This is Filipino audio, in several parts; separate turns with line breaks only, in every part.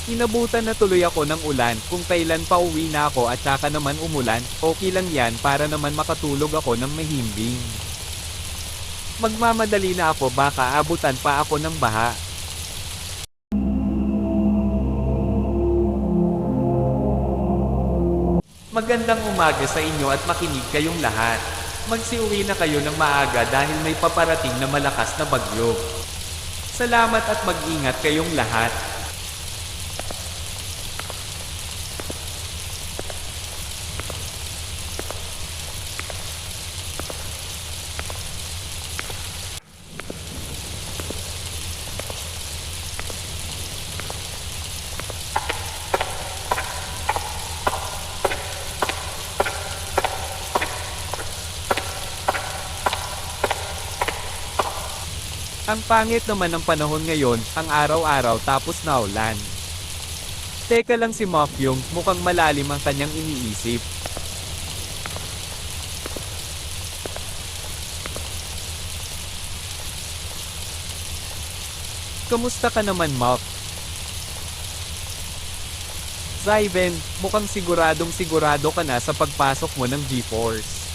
Inabutan na tuloy ako ng ulan, kung kailan pa uwi na ako at saka naman umulan, okay lang yan para naman makatulog ako ng mahimbing. Magmamadali na ako baka abutan pa ako ng baha. Magandang umaga sa inyo at makinig kayong lahat. Magsiuwi na kayo ng maaga dahil may paparating na malakas na bagyo. Salamat at mag-ingat kayong lahat. Ang pangit naman ng panahon ngayon, ang araw-araw tapos naulan. Teka lang si Mokyung, mukhang malalim ang kanyang iniisip. Kamusta ka naman, Mok? Zyven, mukhang siguradong sigurado ka na sa pagpasok mo ng G-Force.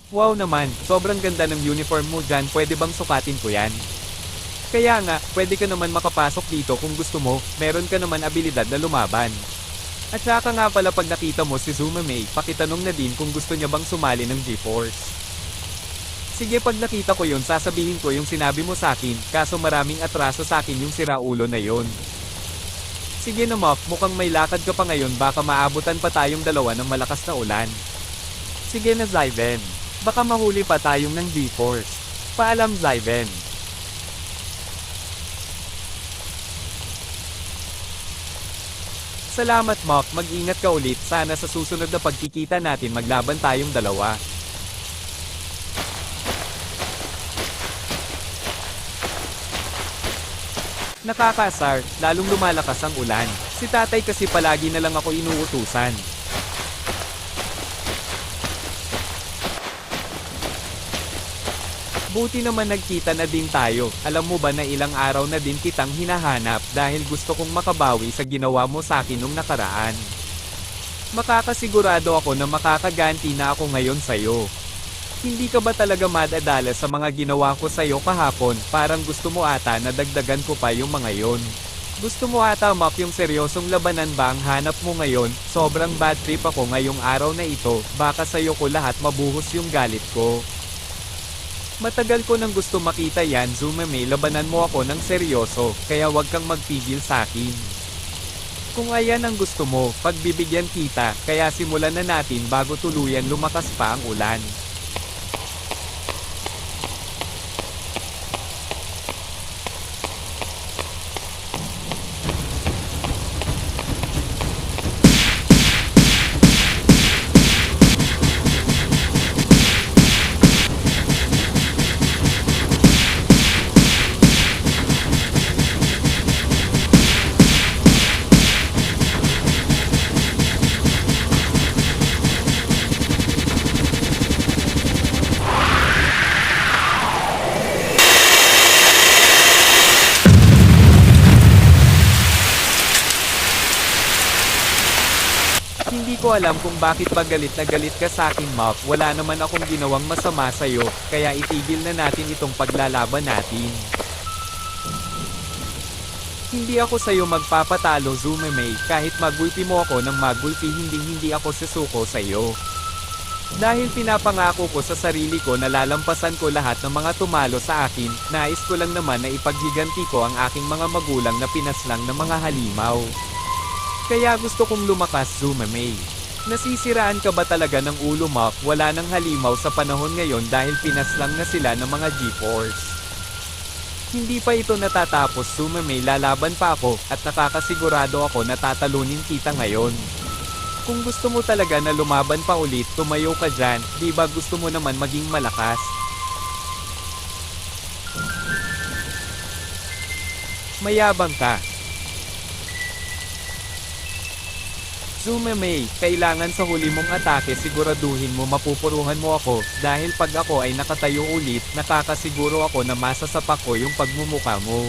Wow naman, sobrang ganda ng uniform mo dyan, pwede bang sukatin ko yan? Kaya nga, pwede ka naman makapasok dito kung gusto mo, meron ka naman abilidad na lumaban. At saka nga pala pag nakita mo si Zumamei, pakitanong na din kung gusto niya bang sumali ng G-Force. Sige, pag nakita ko yun sasabihin ko yung sinabi mo sa akin, kaso maraming atraso sa akin yung siraulo na yon. Sige na Mok, mukhang may lakad ka pa ngayon, baka maabutan pa tayong dalawa ng malakas na ulan. Sige na Zyven. Baka mahuli pa tayong ng G-Force. Paalam Zyven. Salamat Mok, mag-ingat ka ulit, sana sa susunod na pagkikita natin maglaban tayong dalawa. Nakakasar, lalong lumalakas ang ulan. Si tatay kasi palagi na lang ako inuutusan. Buti naman nagkita na din tayo, alam mo ba na ilang araw na din kitang hinahanap dahil gusto kong makabawi sa ginawa mo sa akin nung nakaraan. Makakasigurado ako na makakaganti na ako ngayon sa'yo. Hindi ka ba talaga madadala sa mga ginawa ko sa'yo kahapon, parang gusto mo ata na dagdagan ko pa yung mga yon. Gusto mo ata Mok yung seryosong labanan ba ang hanap mo ngayon, sobrang bad trip ako ngayong araw na ito, baka sa'yo ko lahat mabuhos yung galit ko. Matagal ko nang gusto makita yan Zumamei, labanan mo ako ng seryoso, kaya wag kang magpigil sa akin. Kung ayan ang gusto mo, pagbibigyan kita, kaya simulan na natin bago tuluyan lumakas pa ang ulan. Hindi ko alam kung bakit ba galit na galit ka sa akin Mok, wala naman akong ginawang masama sa'yo, kaya itigil na natin itong paglalaban natin. Hindi ako sa'yo magpapatalo Zumamei, kahit magulpi mo ako ng magulpi hindi ako susuko sa'yo. Dahil pinapangako ko sa sarili ko na lalampasan ko lahat ng mga tumalo sa akin, nais ko lang naman na ipaghiganti ko ang aking mga magulang na pinaslang ng mga halimaw. Kaya gusto kong lumakas Zumamei. Nasisiraan ka ba talaga ng ulo Mok, wala nang halimaw sa panahon ngayon dahil pinaslang na sila ng mga G-Force. Hindi pa ito natatapos Zumamei, lalaban pa ako, at nakakasigurado ako na tatalunin kita ngayon. Kung gusto mo talaga na lumaban pa ulit, tumayo ka dyan, di ba gusto mo naman maging malakas? Mayabang ka. Zumamei, kailangan sa huli mong atake siguraduhin mo mapupuruhan mo ako, dahil pag ako ay nakatayo ulit, nakakasiguro ako na masasapak ko yung pagmumuka mo.